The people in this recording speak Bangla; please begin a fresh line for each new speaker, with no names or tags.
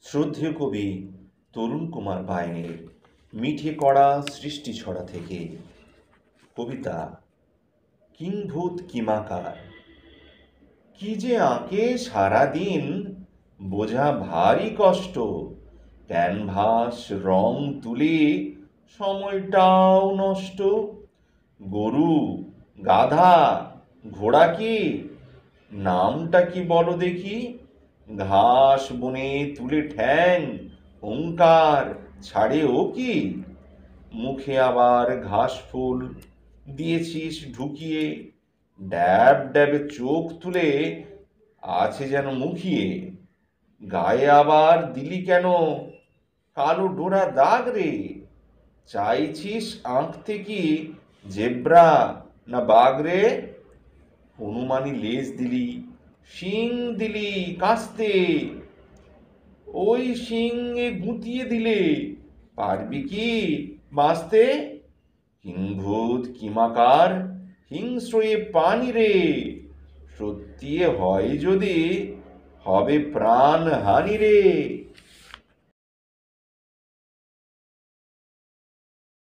শ্রদ্ধেয় কবি তরুণ কুমার বায়ের মিঠে কড়া সৃষ্টি ছড়া থেকে কবিতা কিংভূত কিমাকার। কি যে আঁকে সারাদিন, বোঝা ভারী কষ্ট। ক্যানভাস রং তুলে সময়টাও নষ্ট। গরু, গাধা, ঘোড়া কি, নামটা কি বলো দেখি। ঘাস বনে তুলে ঠ্যাং, ওঙ্কার ছাড়ে ও কি। মুখে আবার ঘাস ফুল দিয়েছিস ঢুকিয়ে, ড্যাব ড্যাবে চোখ তুলে আছে যেন মুখিয়ে। গায়ে আবার দিলি কেন কালো ডোরা দাগ রে। চাইছিস আঁকতে কি জেব্রা না বাঘ রে। হনুমানি লেজ দিলি, শিং দিলি কাস্তে, ওই শিংয়ে গুঁতিয়ে দিলে পারবি কি বাঁচতে। কিংভূত কিমাকার, হিংস্র এ প্রাণী রে। সত্যি হয় যদি হবে প্রাণ হানি রে।